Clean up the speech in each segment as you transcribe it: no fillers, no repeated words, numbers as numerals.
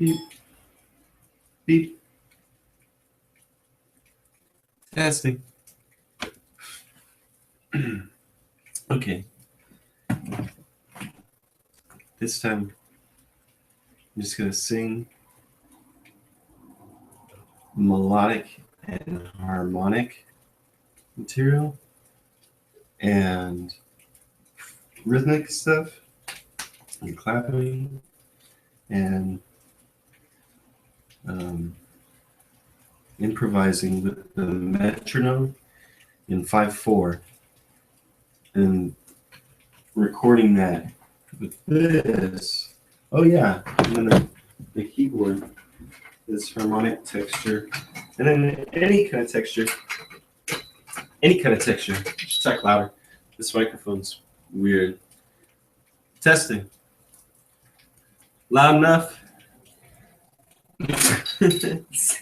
Beep. Beep. Testing. Okay. This time, I'm just going to sing melodic and harmonic material and rhythmic stuff and clapping and improvising with the metronome in 5/4 and recording that with this. Oh yeah, and then the keyboard, this harmonic texture, and then any kind of texture. Just talk louder. This microphone's weird. Testing. Loud enough? It's, let's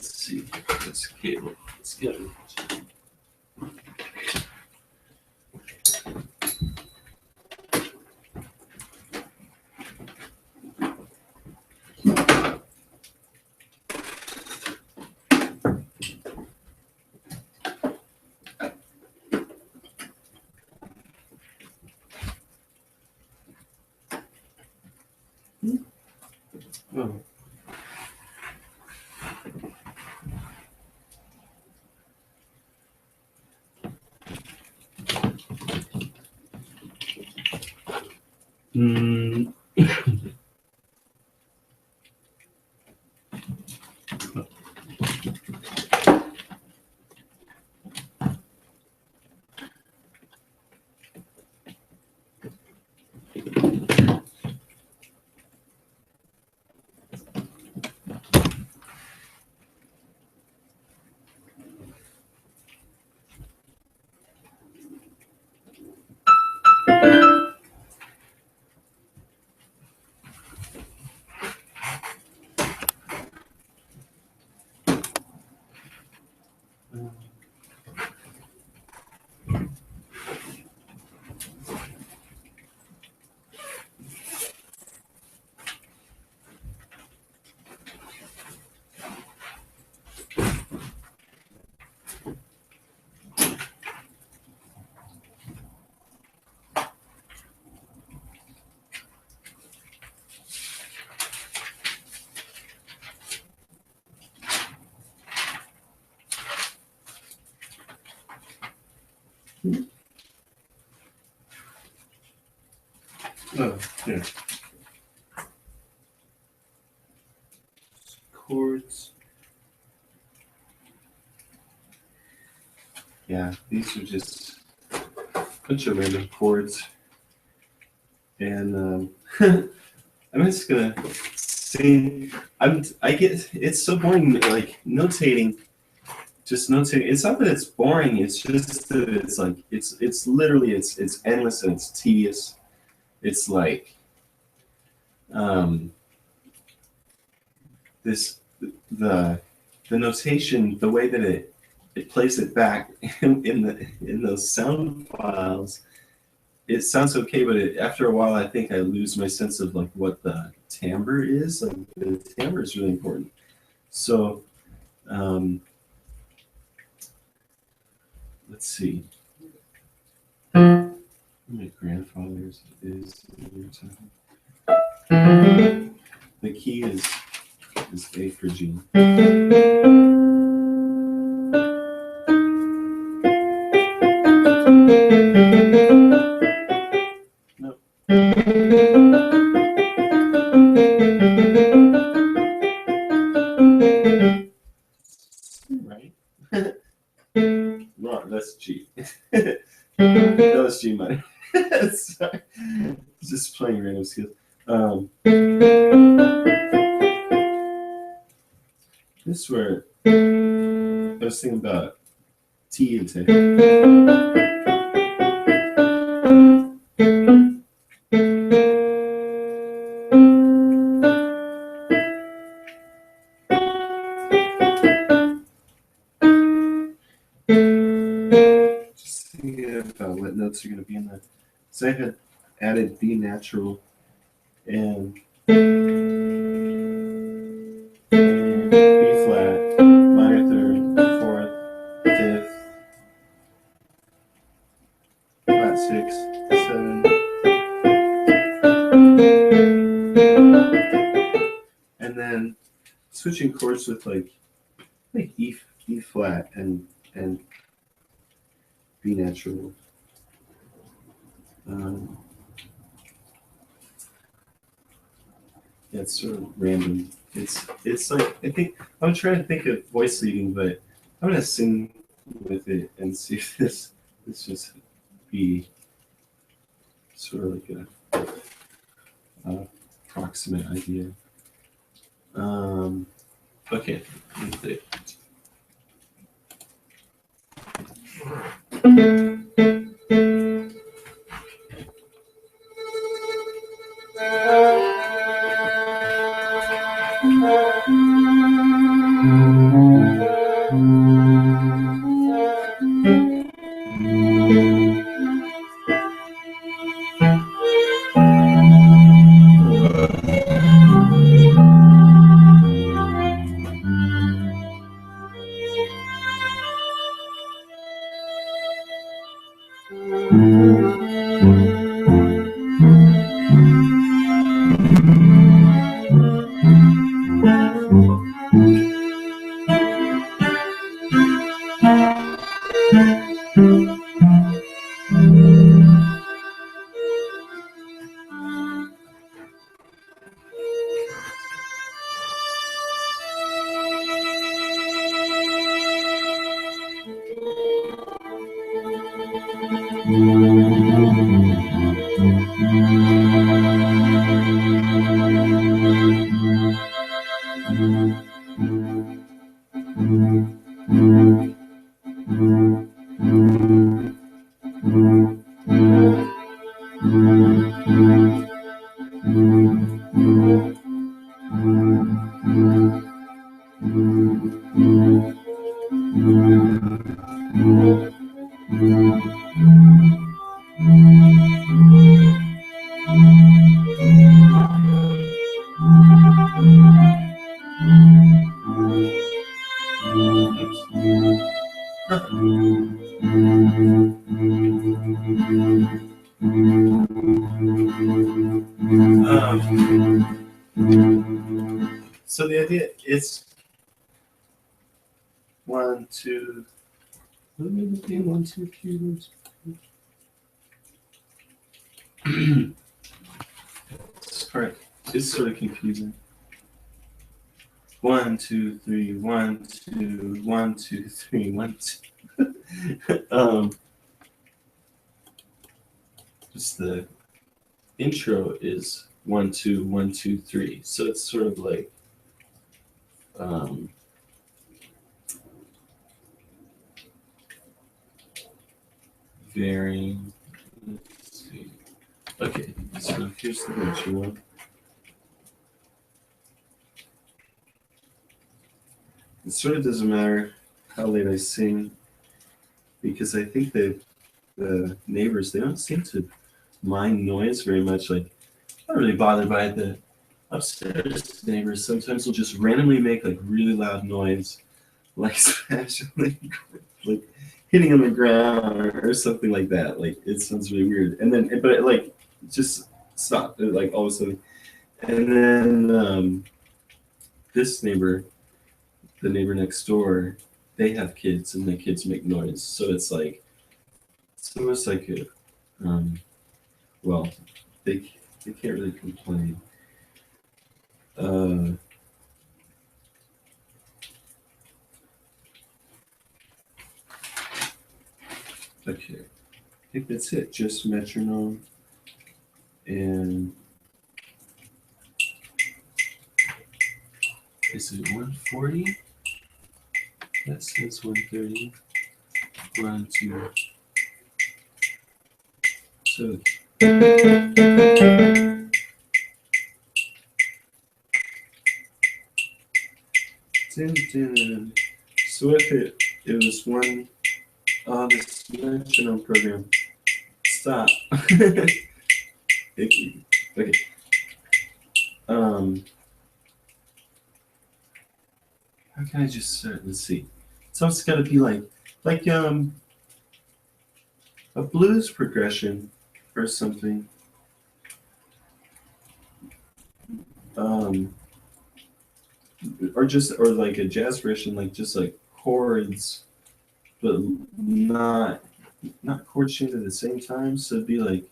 see. This cable. Let's get it. Oh. Oh, yeah. Chords. Yeah, these are just a bunch of random chords. And I'm just gonna sing. It's so boring, like notating. Just notating. It's not that it's boring. It's just that it's like it's literally it's endless and it's tedious. It's like this the notation, the way that it plays it back in those sound files. It sounds okay, but after a while, I think I lose my sense of like what the timbre is. Like the timbre is really important. So let's see. My grandfather's is the key is A for G. No. Right? No, that's G. That was G minor. Sorry. Just playing random scales. This is where I was thinking about T intake. Just thinking about what notes are going to be in So I had added B natural and B flat, minor third, fourth, fifth, flat six, 7, and then switching chords with like E flat and B natural. Yeah, it's sort of random. It's like, I think I'm trying to think of voice leading, but I'm gonna sing with it and see if this just be sort of like a approximate idea. Okay, let's see. So the idea is 1, 2. Let me look in 1, 2, 3. Sorry, it's sort of confusing. 1, 2, 3, 1, 2, 1, 2, 3, 1, 2. Just the intro is 1, 2, 1, 2, 3. So it's sort of like varying. Let's see. Okay, so here's the intro. It sort of doesn't matter how late I sing because I think that the neighbors, they don't seem to mind noise very much. Like, I'm not really bothered by the upstairs neighbors. Sometimes will just randomly make like really loud noise, like especially like hitting on the ground or something like that. Like, it sounds really weird. And then, but it, like, just stop. It, like, all of a sudden. And then this neighbor, the neighbor next door, they have kids and the kids make noise. So it's like, it's almost like a, well, they can't really complain. Okay, I think that's it. Just metronome and is it 140? That says 130. 1, 2. So. So if it was one, this metronome program, stop. Okay. How can I just start? Let's see. So it's got to be like a blues progression or something. Or like a jazz version, like just like chords, but not chords chained at the same time. So it'd be like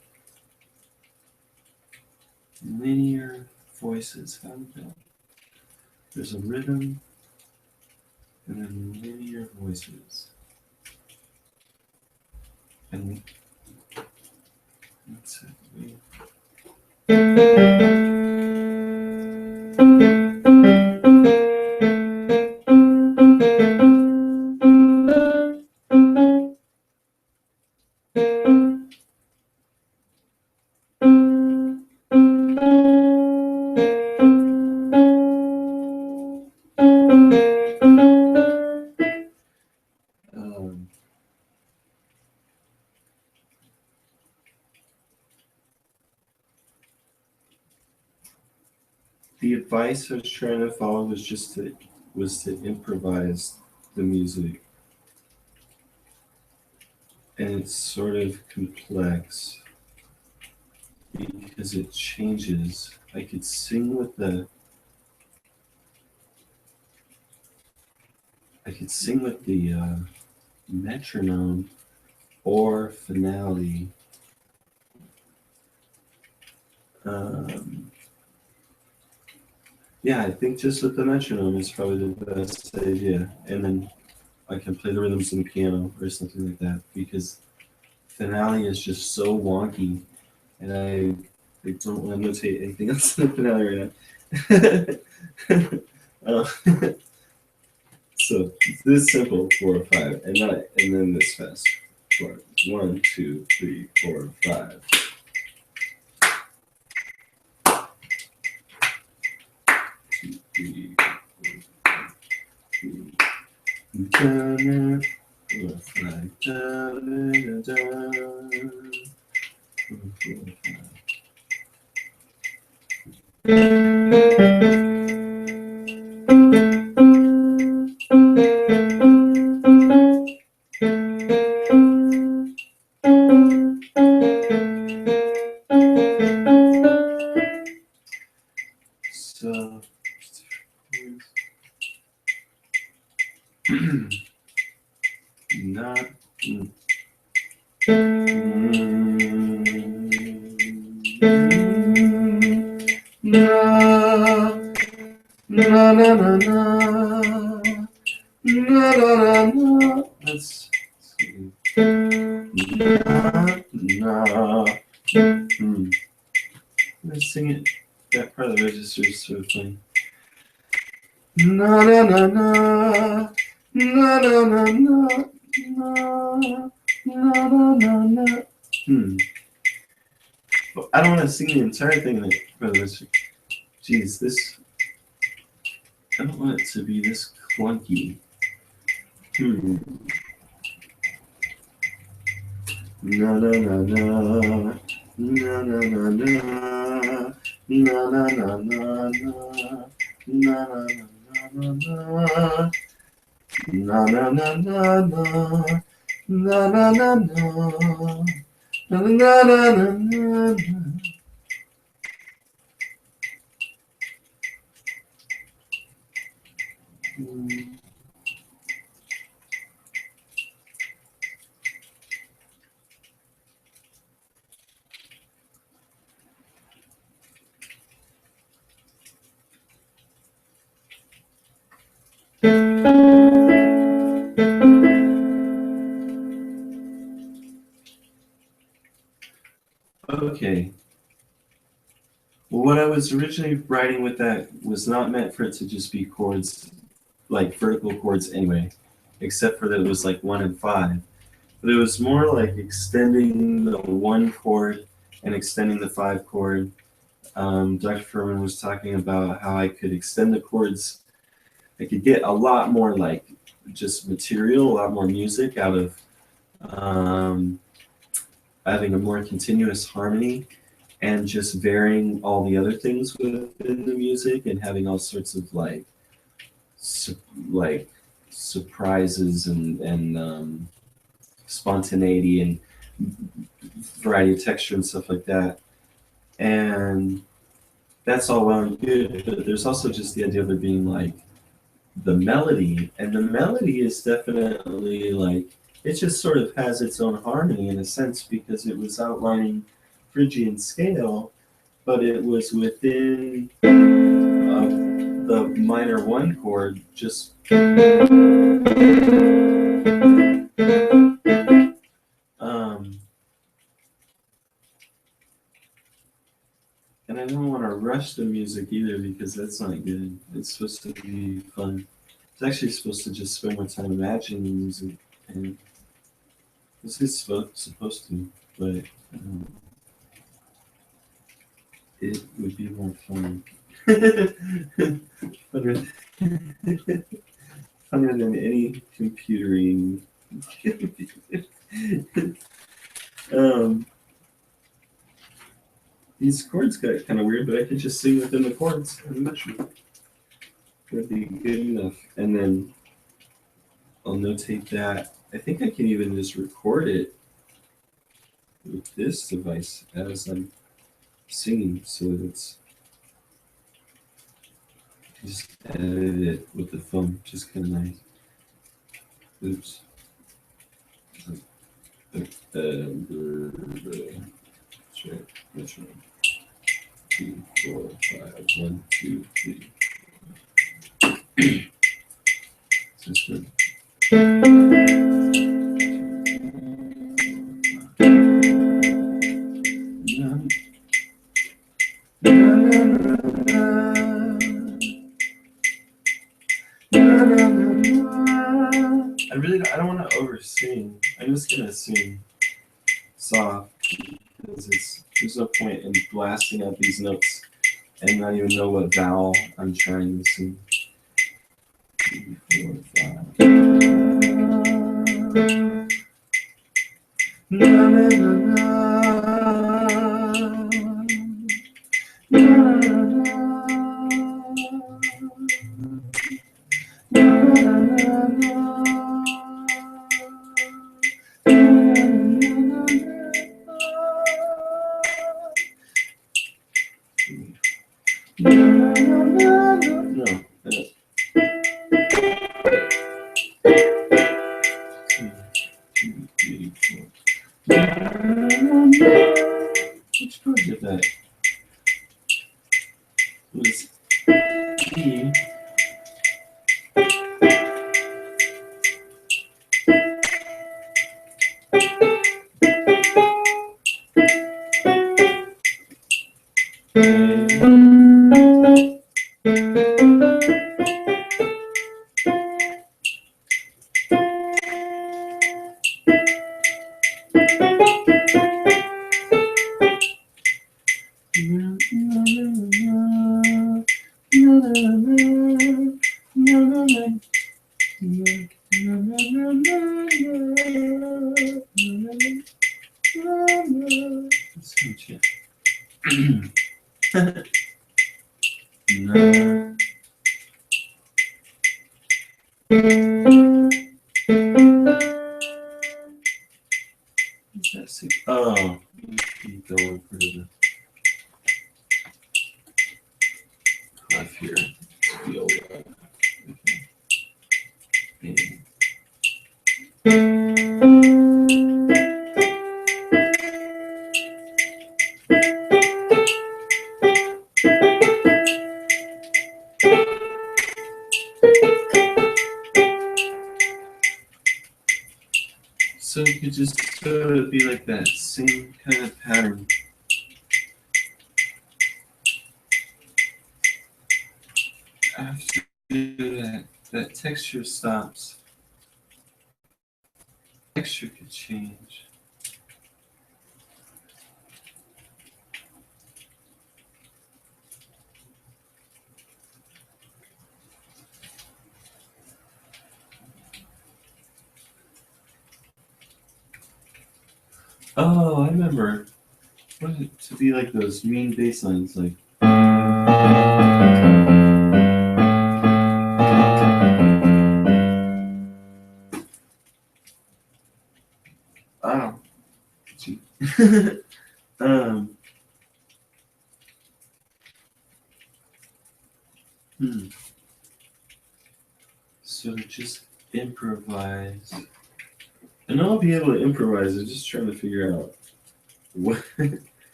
linear voices. How would that? There's a rhythm and then linear voices. And that's it. The advice I was trying to follow was just to improvise the music, and it's sort of complex because it changes. I could sing with the metronome or finale. Yeah, I think just with the metronome is probably the best idea, and then I can play the rhythms on the piano or something like that, because finale is just so wonky, and I don't want to notate anything else in the finale right now. So this simple 4 or 5, and then this fast. 1, 2, 3, 4, 5. So not na na na na. Let's see. Let's sing it. That part of the register is sort of funny. Na na na na na na na na na na na na. But I don't want to sing the entire thing in the part of the register. Jeez, this. I don't want it to be this clunky. Na na na na na na na na na na na na na. Na na na na na na na na na na na na na. Okay. Well, what I was originally writing with that was not meant for it to just be chords, like vertical chords anyway, except for that it was like 1 and 5. But it was more like extending the 1 chord and extending the 5 chord. Dr. Furman was talking about how I could extend the chords. I could get a lot more like just material, a lot more music out of having a more continuous harmony and just varying all the other things within the music and having all sorts of like surprises and spontaneity and variety of texture and stuff like that. And that's all well and good, but there's also just the idea of there being like the melody, and the melody is definitely like it just sort of has its own harmony in a sense because it was outlining Phrygian scale, but it was within the minor one chord, just and I don't want to rush the music either because that's not good. It's supposed to be fun. It's actually supposed to just spend more time imagining the music, and this is supposed to, but it would be more fun. funner, funner than any computering. These chords got kind of weird, but I could just sing within the chords. I'm not sure. That'd be good enough. And then I'll notate that. I think I can even just record it with this device as I'm singing, so that it's just edit it with the phone, just kind of nice. Oops. Check. Which one? 2, 4, 5. 1, 2, 3. Is this good? I don't want to over-sing. I'm just gonna sing soft because there's no point in blasting out these notes and not even know what vowel I'm trying to sing. 2, 4, 5. Na, na, na, na. Na, na, na, which chord did that? It was E. Let's go check. No. What's that say? Oh, keep going for the clef here. Feel that. Okay. So it could just sort of be like that same kind of pattern. After that texture stops, texture could change. Oh, I remember. What it to be like those mean bass lines, like. Oh, gee. um, hmm. So just improvise. And I'll be able to improvise. I'm just trying to figure out what.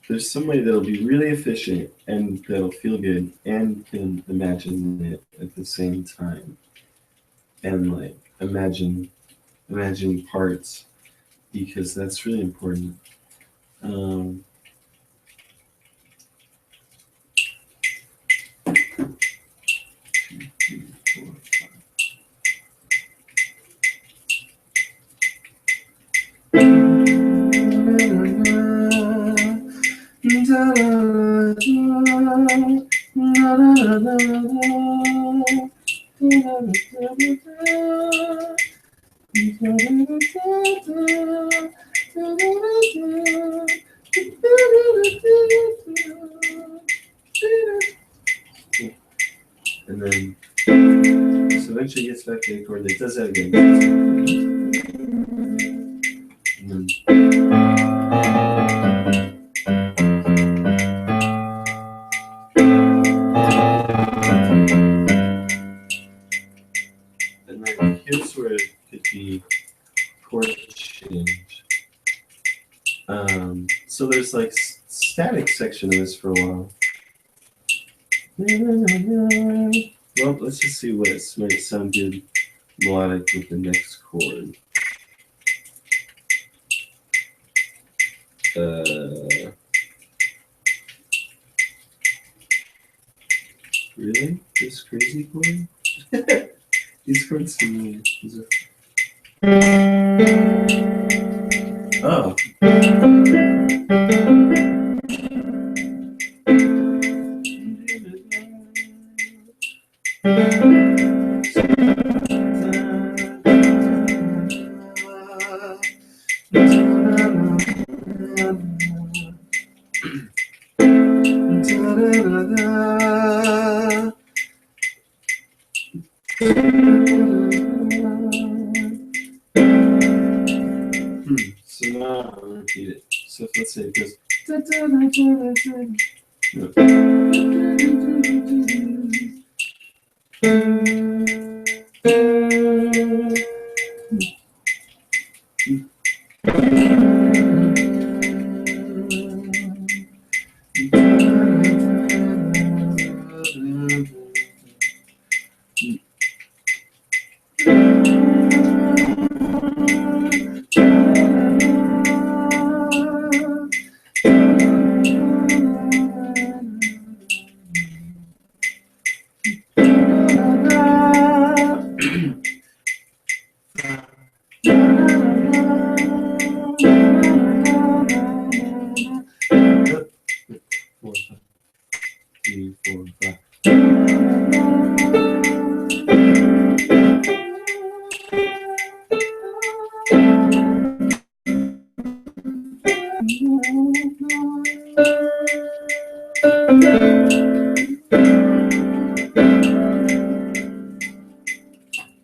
There's somebody that'll be really efficient and that'll feel good and can imagine it at the same time. And like imagine parts because that's really important. Um, two, three, four, five. And then, so eventually he gets back to the chord that does that again. And then, here's where it could be chord change. So there's like static section of this for a while. Well, let's just see what it might sound good melodic with the next chord. Really? This crazy chord? These chords to me. Oh. So now I'll repeat it. So let's say it goes.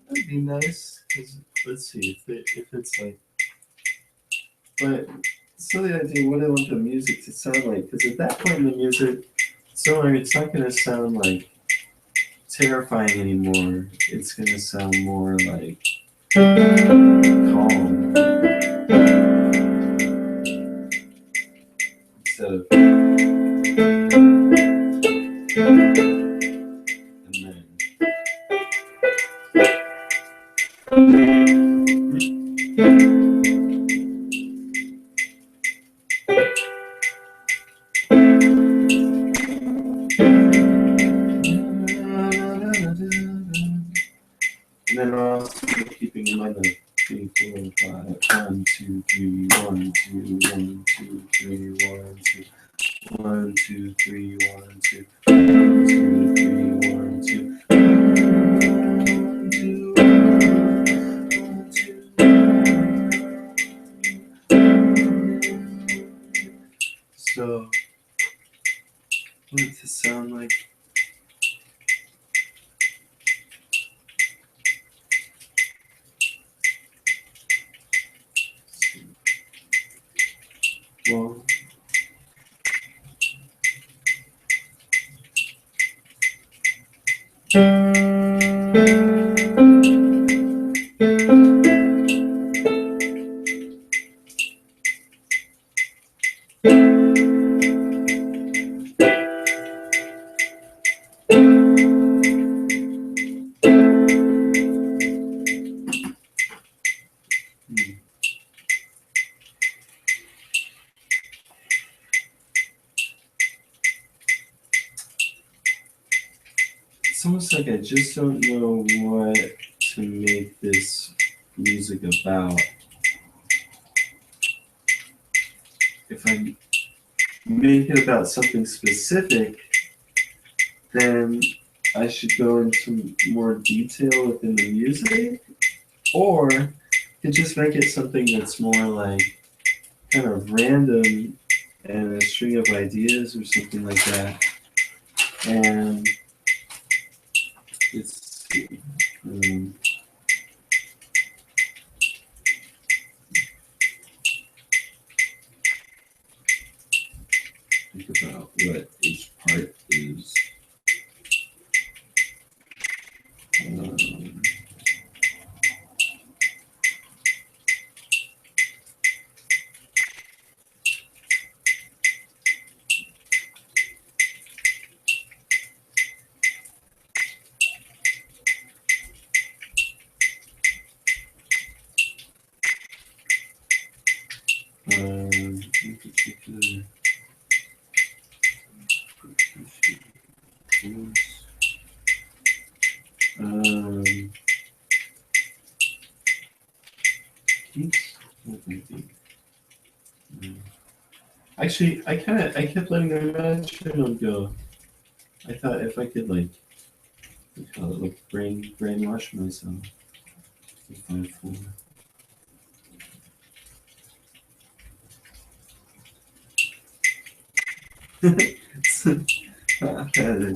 That'd be nice. Let's see if it's like. But so the idea, what I want the music to sound like, because at that point in the music, so it's not going to sound like terrifying anymore. It's going to sound more like calm instead of. And then also keeping in mind the 3, 4, 5, 1, 2, 3, 1, 2, 1, 2, 3, 1, 2, 1, 2, 3, 1, 2, 1, 2, 3, 1, 2. So, what does it sound like? Well, it's almost like I just don't know what to make this music about. If I make it about something specific, then I should go into more detail within the music, or to just make it something that's more like kind of random and a string of ideas or something like that. And let's see. Think about what each part is. Um, in particular, keeps. Let me think. Actually, I kept letting the metronome go. I thought if I could like, we call it like brainwash myself. 5/4. Okay.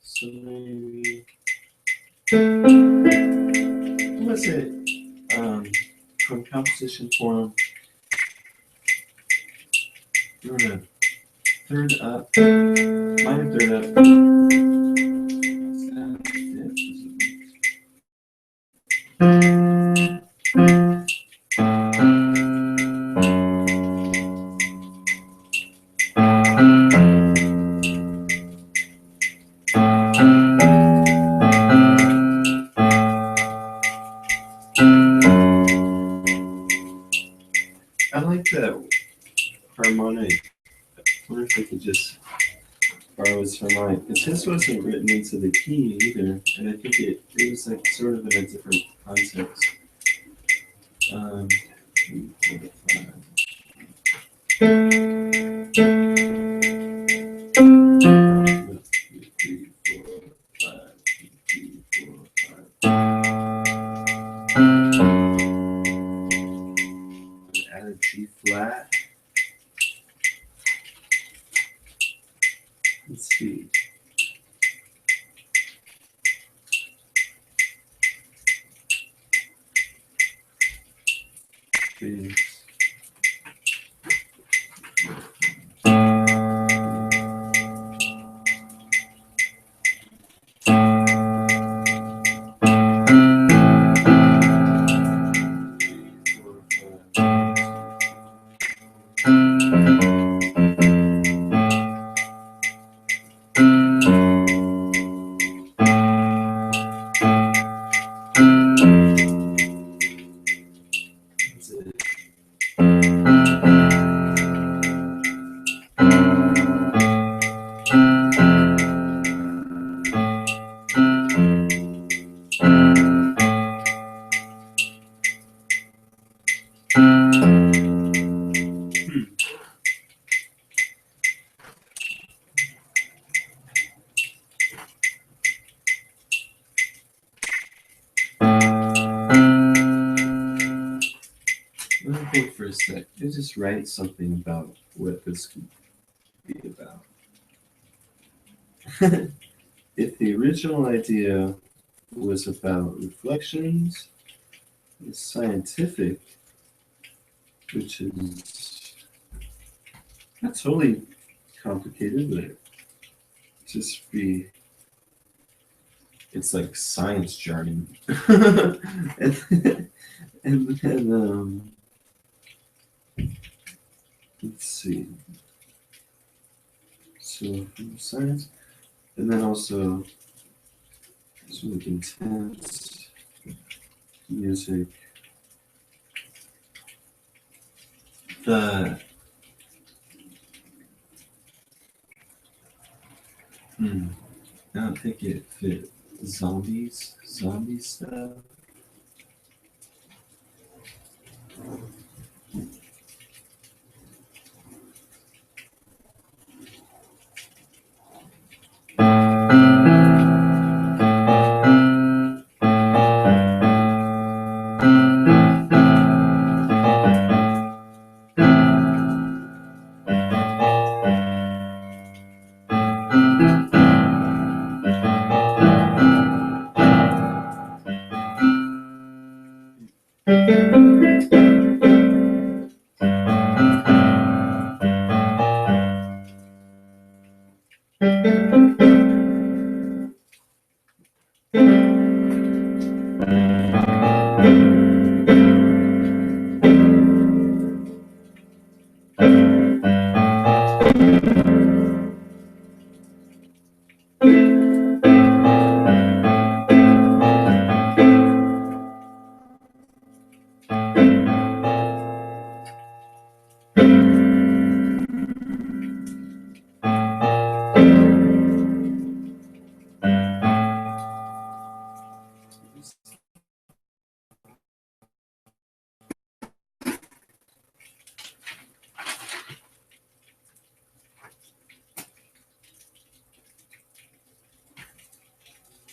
So maybe what was it? From composition form, you were a third up, minor third up. I like that harmonic. I wonder if I could just borrow his harmonic, because his wasn't written into the key either, and I think it was like sort of in a different context. 3, 4, 5. 3, 4, 5. 3, 4, 5. Add a G flat. Let's see. trees. Let me think for a sec. I just write something about what this could be about. If the original idea was about reflections, it's scientific, which is not totally complicated, but just be, it's like science jargon. and then, let's see. So from science, and then also some like intense music. The I don't think it fit zombie stuff.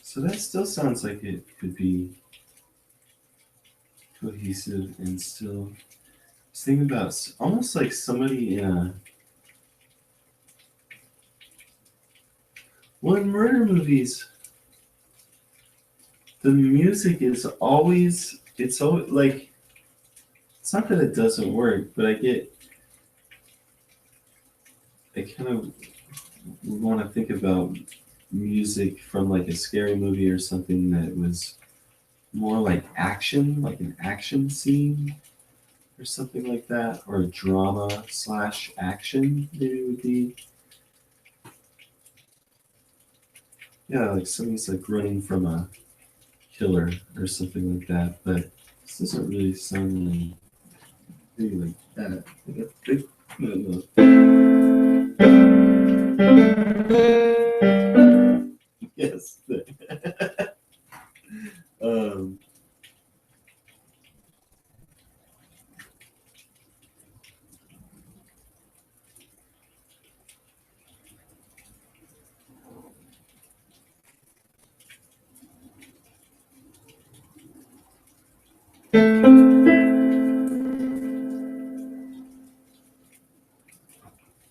So that still sounds like it could be cohesive and still. I was thinking about almost like somebody in a. Well, in murder movies, the music is always. It's always like. It's not that it doesn't work, but I kind of want to think about music from like a scary movie or something that was more like action, like an action scene or something like that, or a drama / action maybe it would be. Yeah, like somebody's like running from a killer or something like that, but this doesn't really sound like maybe like that. Like a big, no. Yes. um,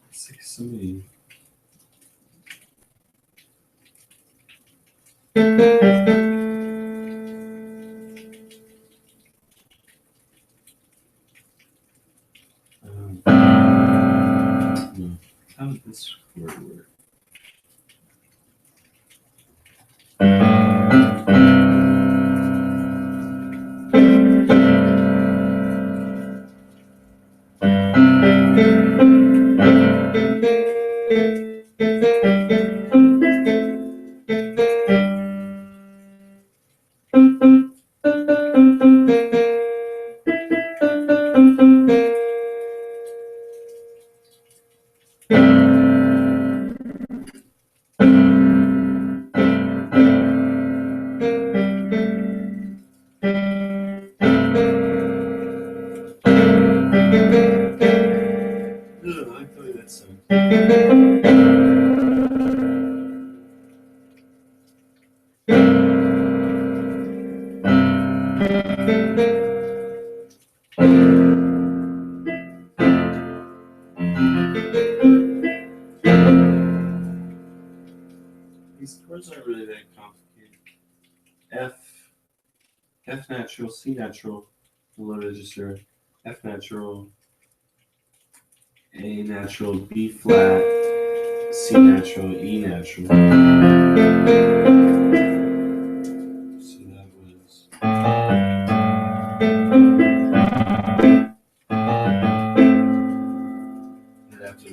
it's like somebody. These chords aren't really that complicated. F natural, C natural, the low register, F natural, A natural, B flat, C natural, E natural. So that was. And after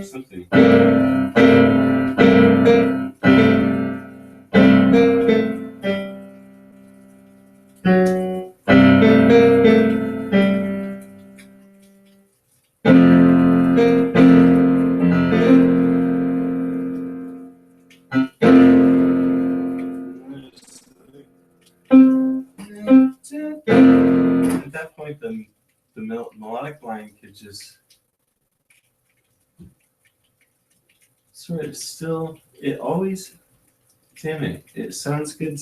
something. At that point, the melodic line could just sort of still. It always. Damn it! It sounds good.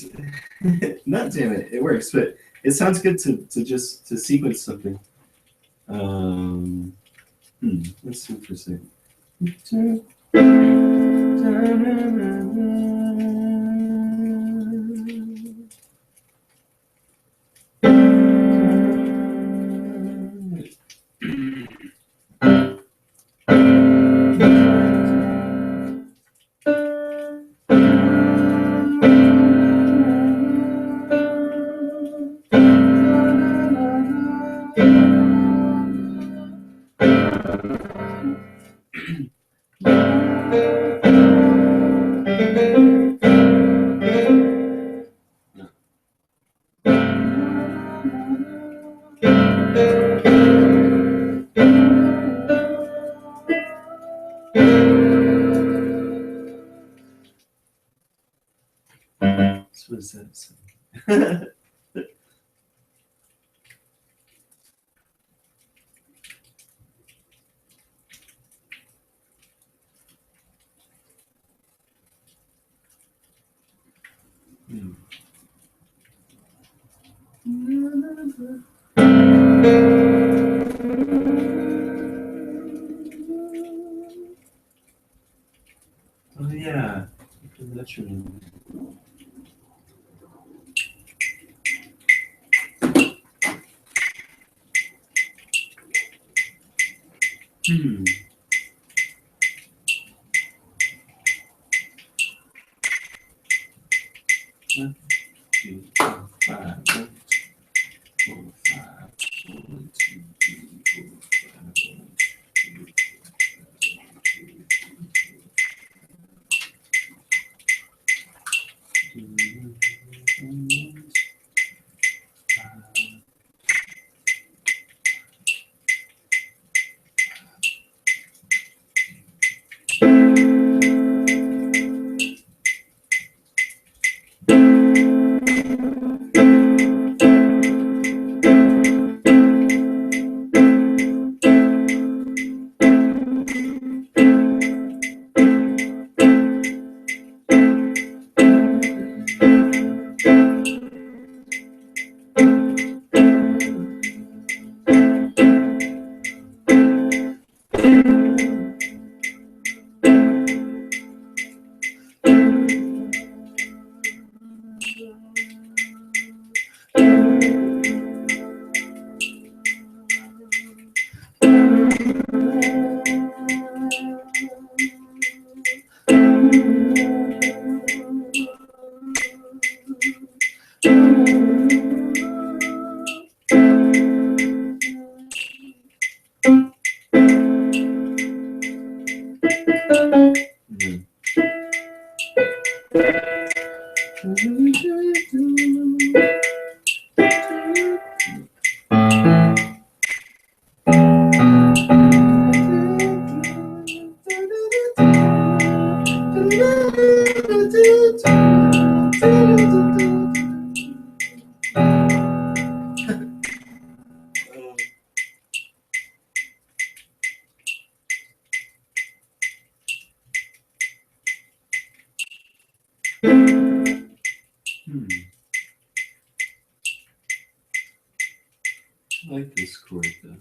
Not damn it! It works, but it sounds good to just to sequence something. Let's see for a second. So what is that? Oh yeah, that's your name. One, two, five, 1, 4, 5, 1, 2, 3, 4, 5, 1, 2, 3, I like this chord though.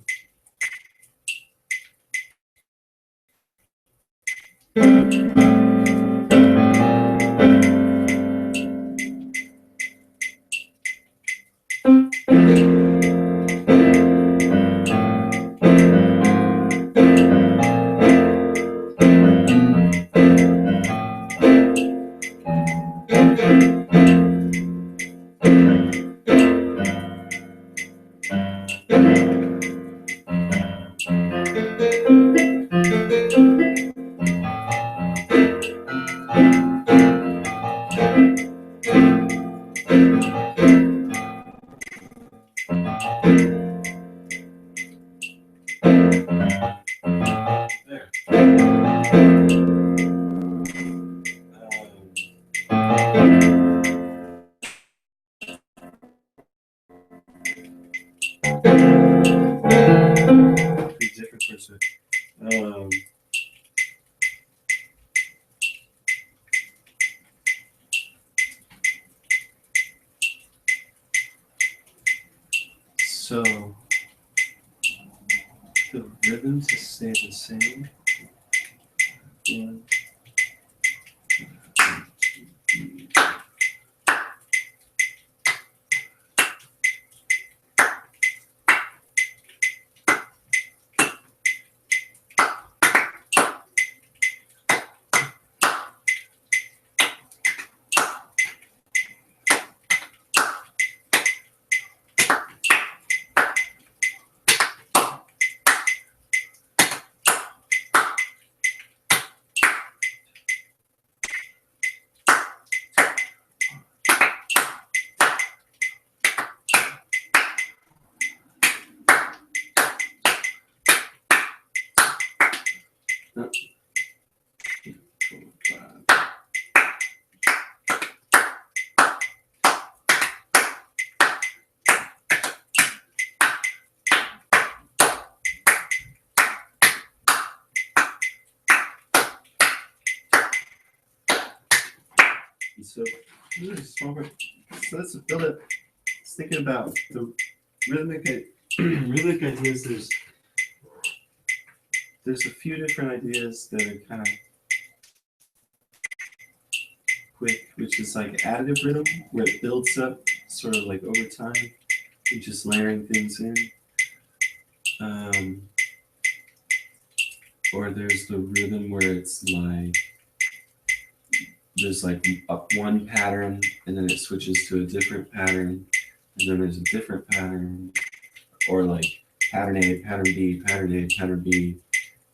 Different chords. So the rhythms just stay the same. One, two, three. So, so let's build it. Just thinking about the rhythmic ideas. There's a few different ideas that are kind of quick, which is like additive rhythm, where it builds up sort of like over time. You're just layering things in. Or there's the rhythm where it's like there's like one pattern and then it switches to a different pattern and then there's a different pattern, or like pattern A, pattern B, pattern A, pattern B,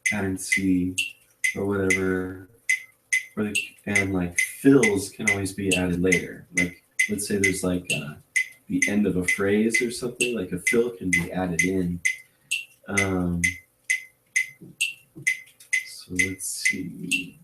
pattern C, or whatever. And like fills can always be added later. Like let's say there's like the end of a phrase or something, like a fill can be added in. So let's see.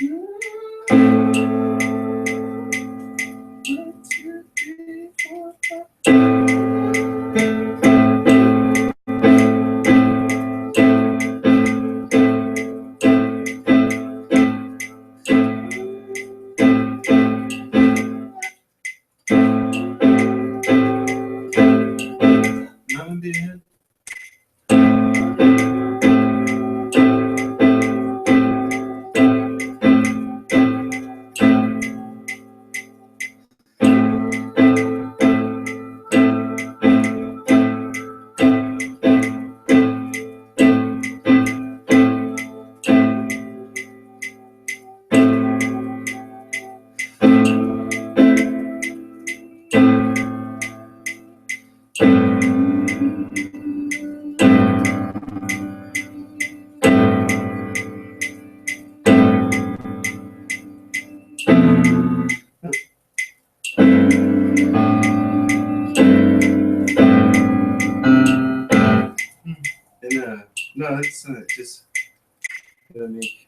No, it's just gonna make.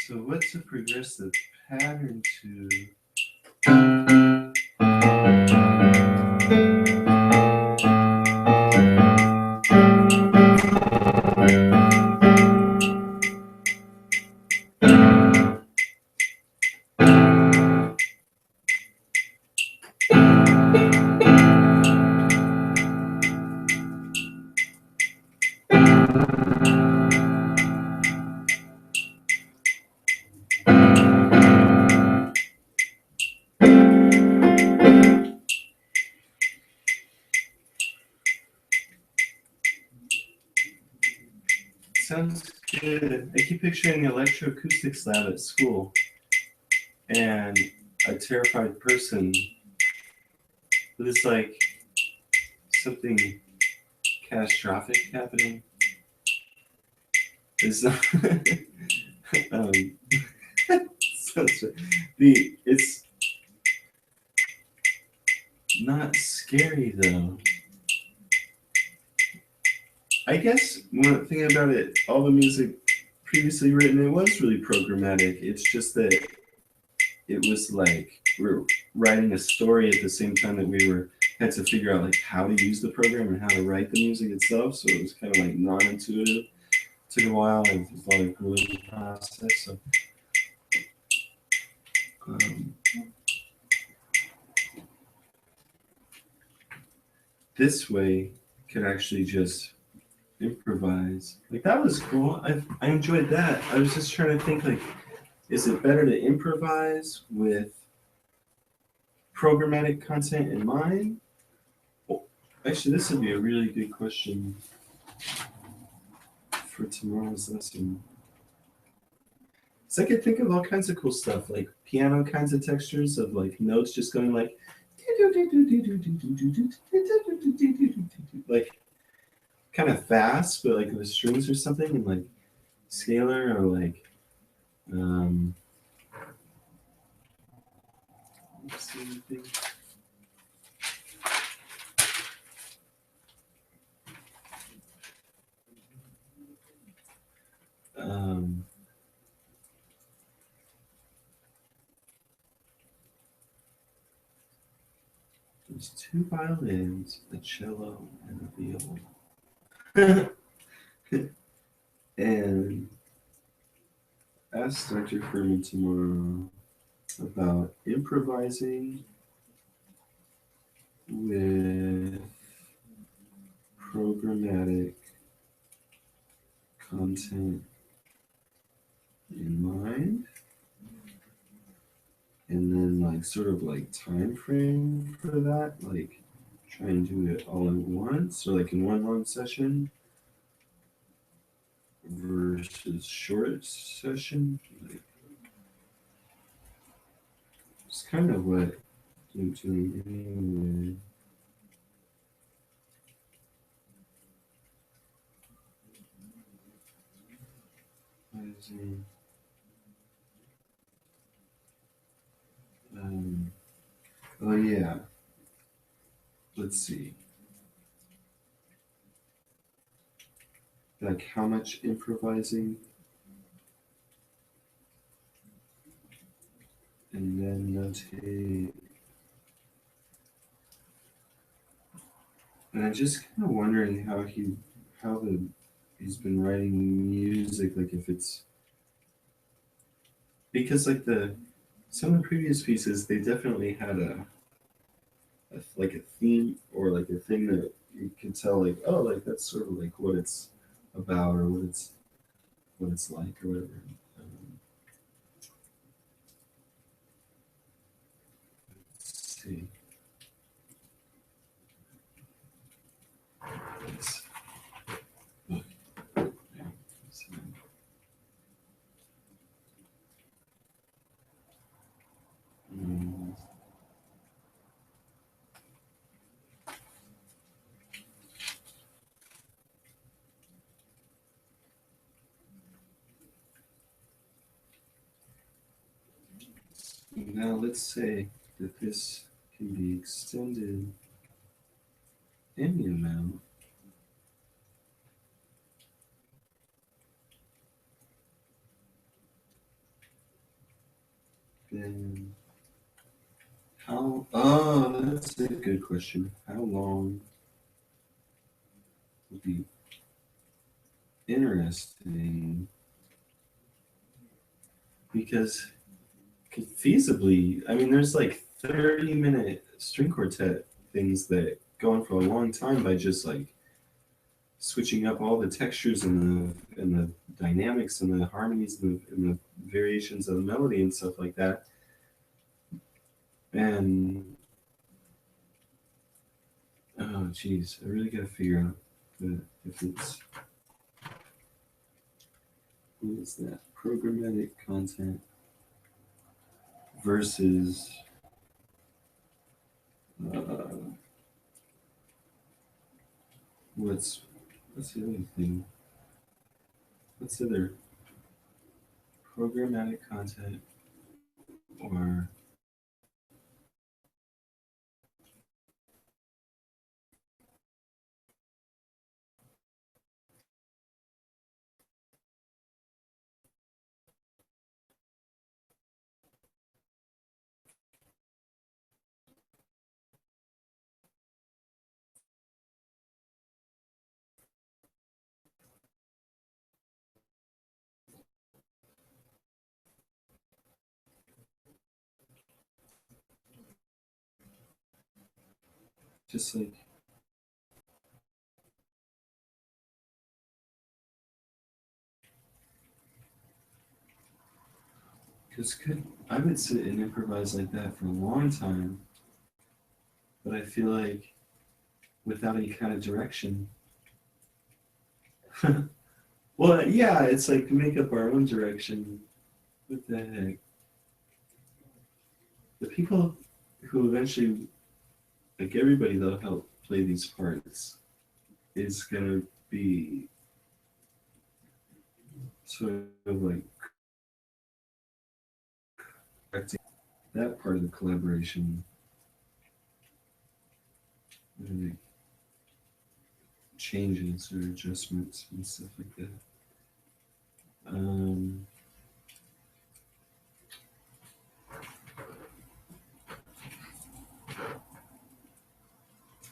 So what's a progressive pattern to? Sounds good. I keep picturing the electroacoustics lab at school and a terrified person with this like something catastrophic happening. It's not it's not scary though. I guess one thing about it, all the music previously written, it was really programmatic. It's just that it was like we're writing a story at the same time that we had to figure out like how to use the program and how to write the music itself. So it was kind of like non-intuitive. It took a while and it was a lot of grueling process. So this way could actually just improvise. Like that was cool. I enjoyed that. I was just trying to think like, is it better to improvise with programmatic content in mind? Well, actually, this would be a really good question for tomorrow's lesson. So I could think of all kinds of cool stuff, like piano kinds of textures of like notes just going like kind of fast, but like the strings or something, and like scalar or like There's two violins, a cello, and a viola. And ask Dr. Furman tomorrow about improvising with programmatic content in mind, and then like sort of like time frame for that, like try and do it all at once or like in one long session versus short session. Like, it's kind of what I'm doing anyway. Oh yeah, let's see. Like how much improvising and then notate. And I'm just kind of wondering how he's been writing music, like if it's because like some of the previous pieces they definitely had like a theme or like a thing that you can tell like oh like that's sort of like what it's about or what it's like or whatever. Let's see. Let's look. Mm. Now let's say that this can be extended any amount. Then oh, that's a good question. How long would be interesting? Because feasibly, I mean, there's like 30-minute string quartet things that go on for a long time by just like switching up all the textures and the dynamics and the harmonies and the variations of the melody and stuff like that. And oh, geez, I really got to figure out if it's what is that programmatic content versus uh, what's the other thing? What's the other programmatic content or just like because I would sit and improvise like that for a long time, but I feel like without any kind of direction. Well, yeah, it's like make up our own direction. What the heck? The people who eventually, like everybody that'll help play these parts, is gonna be sort of like correcting that part of the collaboration, like changes or adjustments and stuff like that. Um,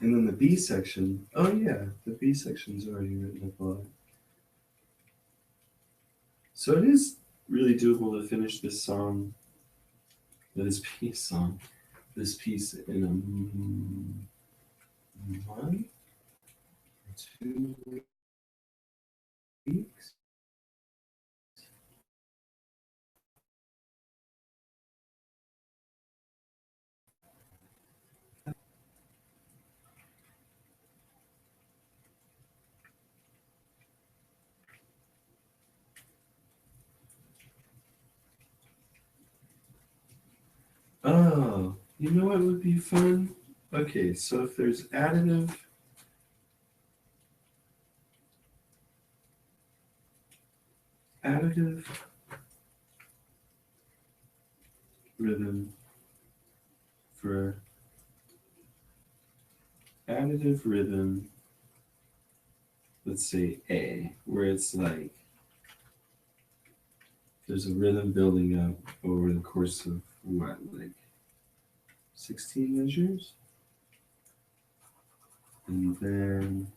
And then the B section, oh yeah, the B section's already written up a lot. So it is really doable to finish this song, this piece in a month, 2 weeks. Oh, you know what would be fun? Okay, so if there's additive rhythm for additive rhythm, let's say A, where it's like there's a rhythm building up over the course of what, like 16 measures? And then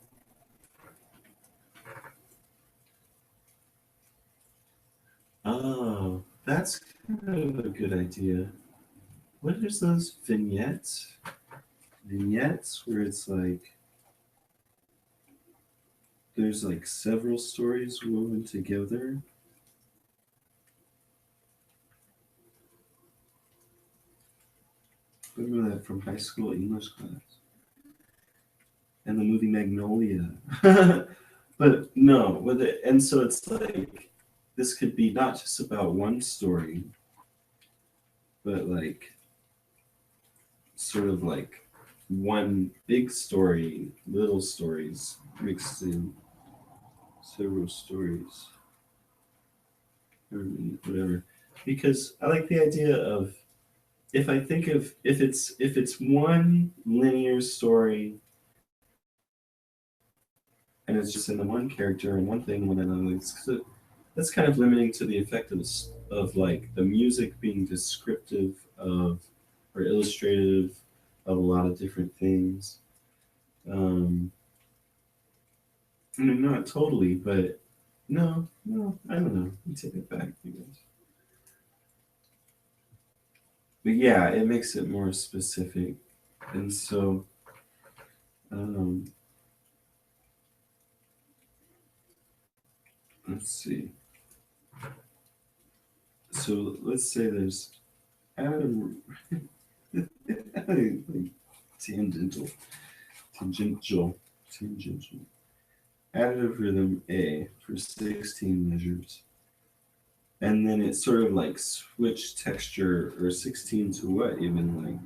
oh, that's kind of a good idea. What is those vignettes? Vignettes where it's like there's like several stories woven together. Remember that from high school English class. And the movie Magnolia. But no, with it, and so it's like this could be not just about one story, but like sort of like one big story, little stories mixed in several stories, or whatever. Because I like the idea of if I think of if it's one linear story and it's just in the one character and one thing and another, that's kind of limiting to the effect of like the music being descriptive of or illustrative of a lot of different things. I mean, not totally, but no, I don't know. You take it back, I guess. But yeah, it makes it more specific, and so um, let's see. So let's say there's Adam, like tangential, tangential, tangential. Additive rhythm A for 16 measures. And then it sort of like switched texture or 16 to what even like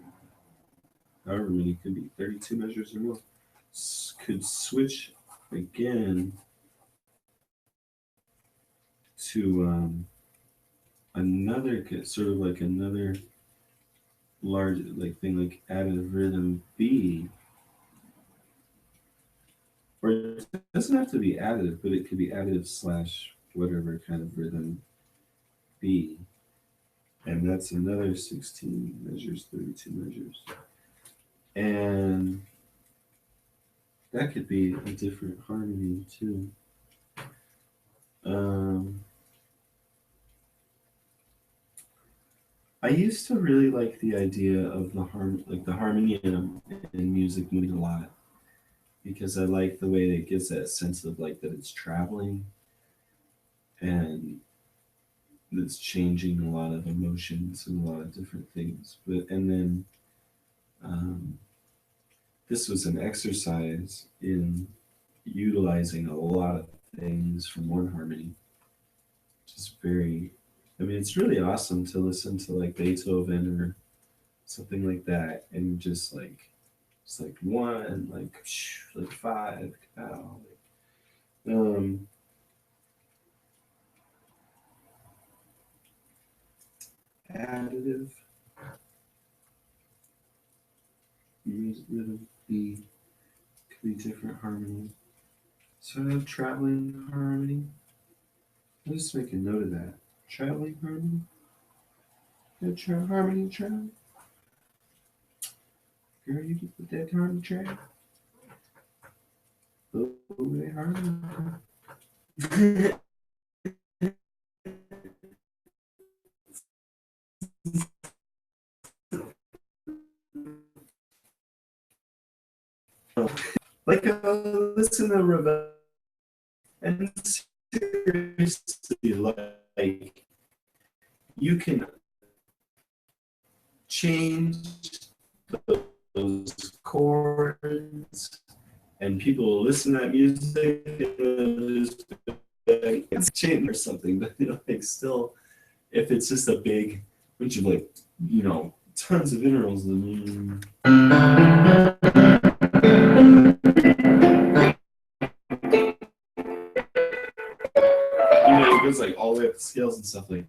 however many could be 32 measures or more. Could switch again to another sort of like another large like thing like additive rhythm B, or it doesn't have to be additive, but it could be additive slash whatever kind of rhythm B, and that's another 16 measures, 32 measures, and that could be a different harmony too. Um, I used to really like the idea of the harmony in music moving a lot because I like the way that it gives that sense of like that it's traveling and it's changing a lot of emotions and a lot of different things. But and then um, this was an exercise in utilizing a lot of things from one harmony, which is very. I mean, it's really awesome to listen to like Beethoven or something like that, and just like it's like one, like five, pow, um, additive music rhythm B could be different harmony. So I have traveling harmony. I'll just make a note of that. Traveling harmony. Good harmony travel. Girl, you can put that harmony track. They are. Like listen to Rebecca and seriously, like you can change those chords, and people will listen to that music and just it's change or something, but like still, if it's just a big bunch of like tons of intervals, it goes like all the way up the scales and stuff like.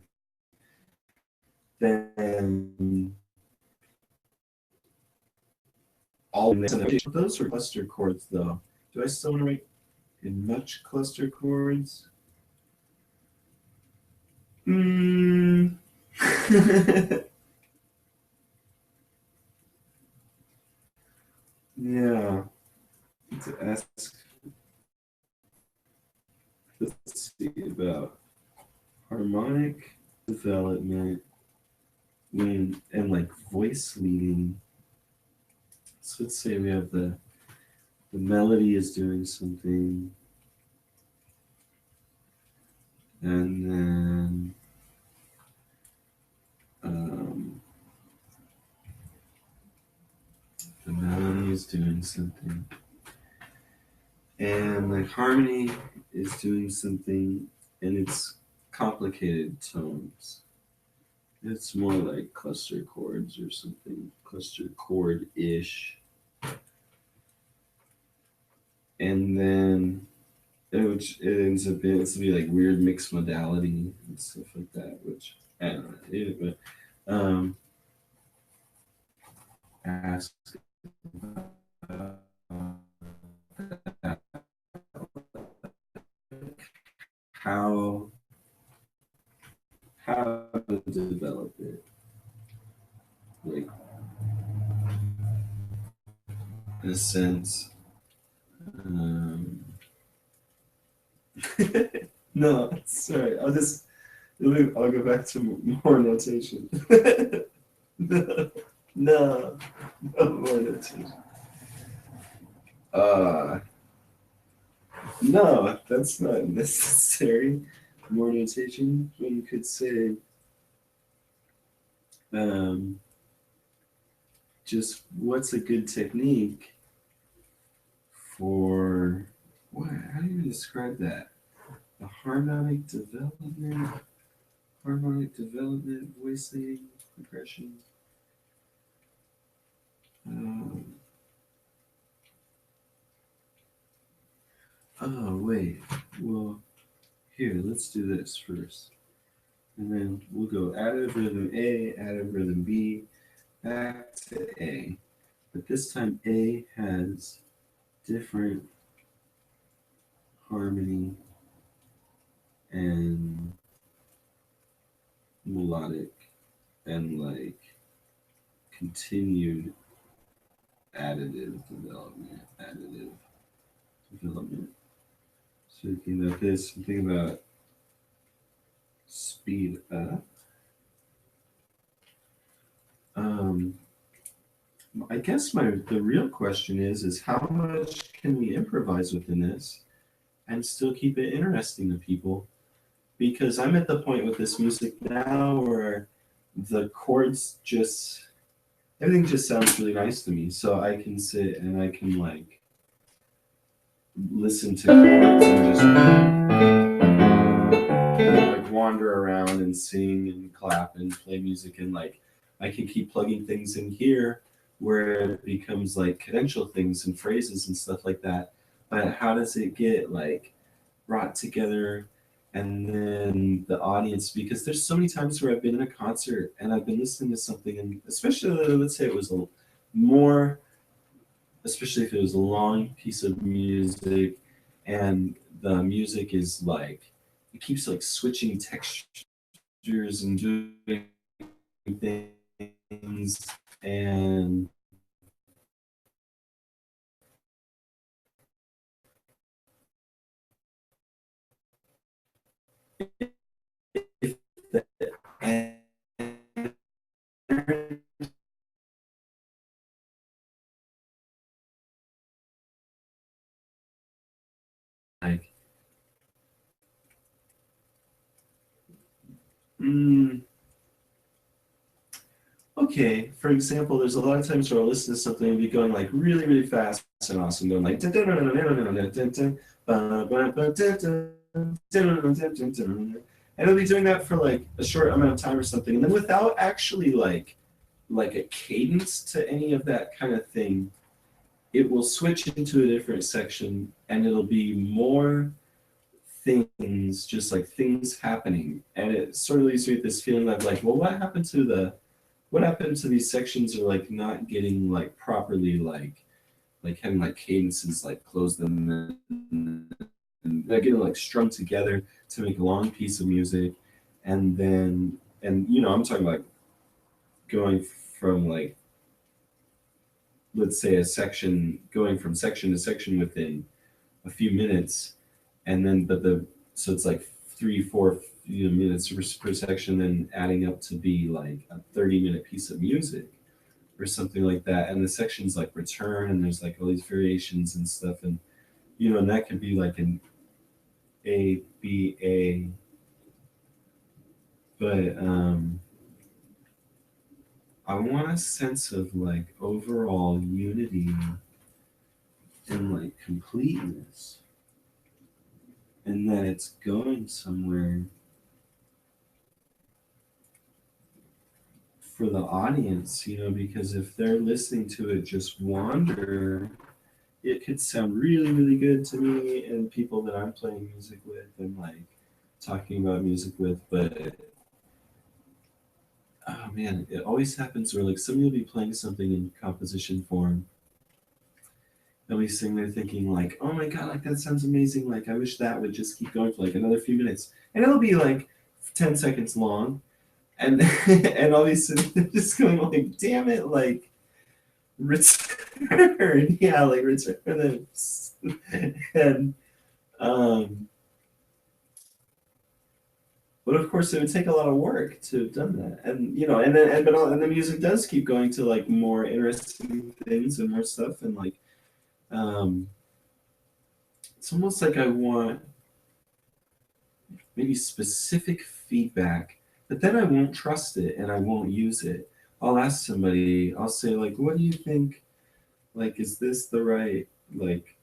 Then all those are cluster chords though. Do I still want to write in much cluster chords? Hmm. Yeah. To ask, let's see about harmonic development and like voice leading. So let's say we have the melody is doing something, and then the melody is doing something, and the harmony is doing something, and it's complicated tones. It's more like cluster chords or something, cluster chord-ish. And then it ends up being it's be like weird mixed modality and stuff like that, which I don't know. But ask how how to develop it, like in a sense. Um, no, sorry. I'll go back to more notation. No, no, no more notation. Uh, no, that's not necessary. More notation. When you could say, um, just what's a good technique for what? How do you describe that? The harmonic development, voice leading, progression. Um, oh wait, well here let's do this first, and then we'll go additive rhythm A, additive rhythm B, back to A. But this time A has different harmony and melodic and like continued additive development. So thinking about this, I'm thinking about speed up. Um, I guess the real question is how much can we improvise within this and still keep it interesting to people? Because I'm at the point with this music now where the chords just everything just sounds really nice to me. So I can sit and I can like listen to chords and just like wander around and sing and clap and play music, and like I can keep plugging things in here where it becomes like cadential things and phrases and stuff like that. But how does it get like brought together and then the audience, because there's so many times where I've been in a concert and I've been listening to something, and especially let's say it was a more, especially if it was a long piece of music and the music is like it keeps like switching textures and doing things, and if the like mm, okay, for example, there's a lot of times where I'll listen to something and be going like really, really fast and awesome, going like and I'll be doing that for like a short amount of time or something, and then without actually like a cadence to any of that kind of thing, it will switch into a different section and it'll be more things, just like things happening. And it sort of leaves me with this feeling of like, well, what happened to these sections are like not getting like properly like having like cadences like close them and they're getting like strung together to make a long piece of music. And then and you know, I'm talking about going from like let's say a section going from section to section within a few minutes, and then but the so it's like 3 4 minutes per section, then adding up to be like a 30-minute piece of music or something like that, and the sections like return and there's like all these variations and stuff, and you know, and that could be like an ABA, but I want a sense of like overall unity and like completeness, and that it's going somewhere for the audience, you know, because if they're listening to it just wander, it could sound really, really good to me and people that I'm playing music with and like talking about music with, but oh man, it always happens where like somebody will be playing something in composition form. They'll be sitting there thinking like, oh my god, like that sounds amazing. Like I wish that would just keep going for like another few minutes. And it'll be like 10 seconds long. And and I'll be sitting there just going like, damn it, like return. Yeah, like return and um but of course it would take a lot of work to have done that. And you know, and then and the music does keep going to like more interesting things and more stuff and like um it's almost like I want maybe specific feedback, but then I won't trust it and I won't use it. I'll ask somebody, I'll say like, what do you think? Like, is this the right, like,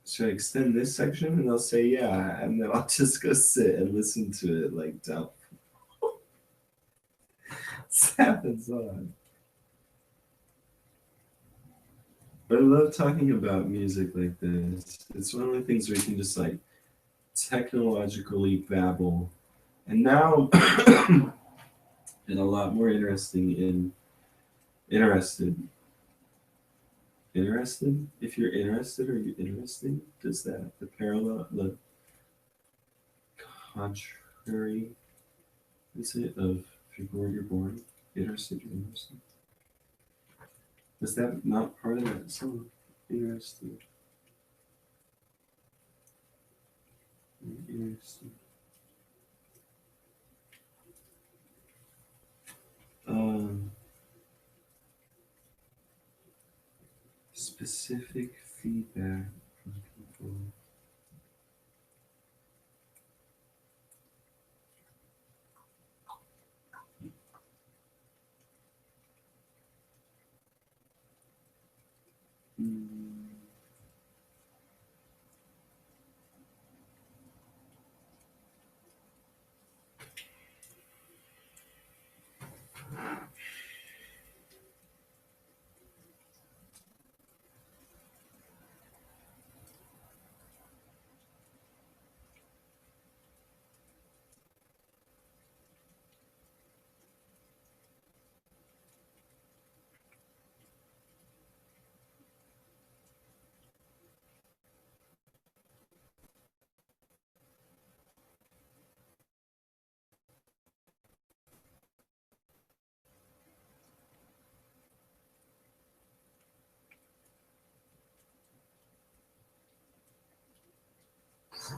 should I extend this section? And they'll say, yeah. And then I'll just go sit and listen to it like down. This happens on. But I love talking about music like this. It's one of the things where you can just like technologically babble. And now and a lot more interested. Interested? If you're interested, are you interesting? Does that the parallel the contrary is it of if you're born, you're born? Interested, you're interested. Is that not part of that song? Interested. Interested. Um, specific feedback from people. Mm.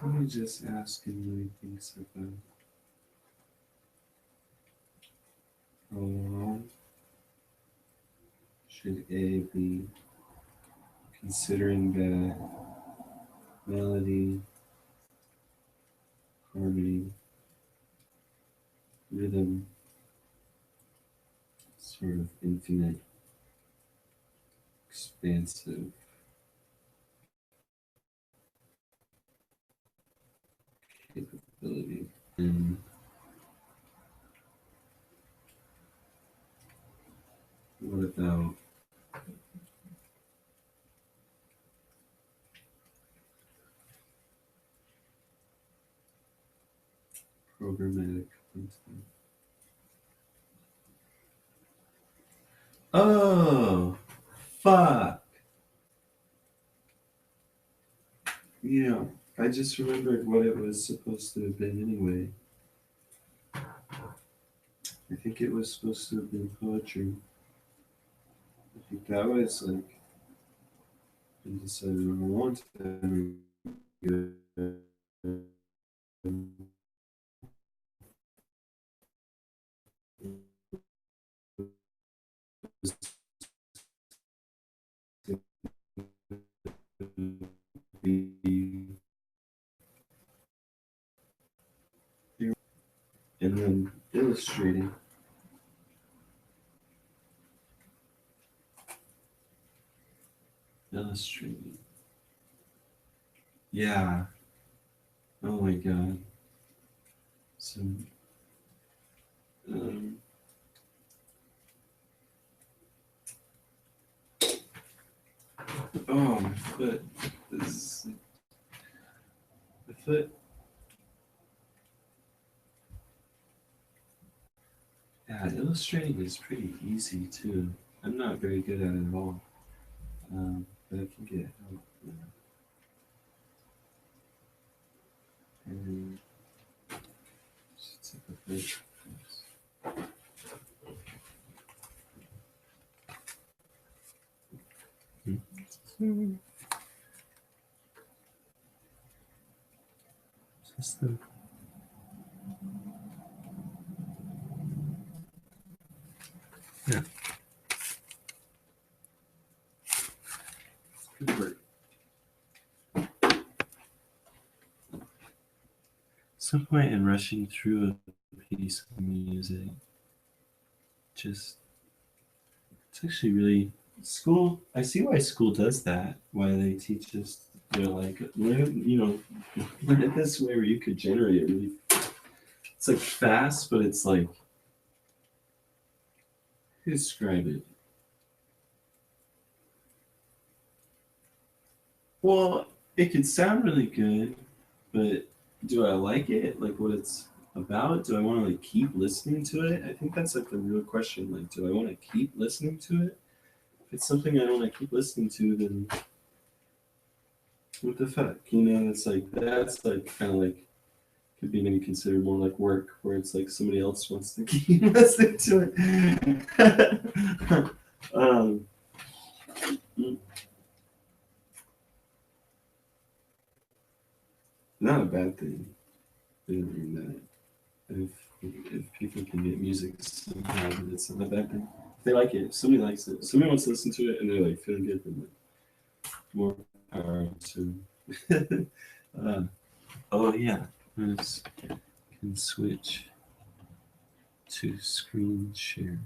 Let me just ask him what he thinks about. How long should A be? Considering that melody, harmony, rhythm, sort of infinite, expansive capability. And what about programmatic content? Oh, fuck. Yeah, I just remembered what it was supposed to have been anyway. I think it was supposed to have been poetry. I think that was like been decided on a long time ago. And then illustrating. Illustrating. Yeah. Oh my god. So, um, oh, my foot. This, the foot. Yeah, illustrating is pretty easy too. I'm not very good at it at all. But I can get help. And just take a break. Just the yeah. Good work. Some point in rushing through a piece of music, just it's actually really school. I see why school does that. Why they teach us. They're like, learn, learn it this way where you could generate it really. It's like fast, but it's like describe it. Well, it could sound really good, but do I like it? Like what it's about? Do I want to like keep listening to it? I think that's like the real question. Like, do I want to keep listening to it? If it's something I don't want to keep listening to, then what the fuck? It's like that's like kind of like could be maybe considered more like work, where it's like somebody else wants to keep listening to it. Not a bad thing. I didn't mean that. If people can get music somehow, then it's not a bad thing. If they like it, if somebody likes it, somebody wants to listen to it, and they're like feeling good, then like, more power to. Oh yeah, let's can switch to screen share.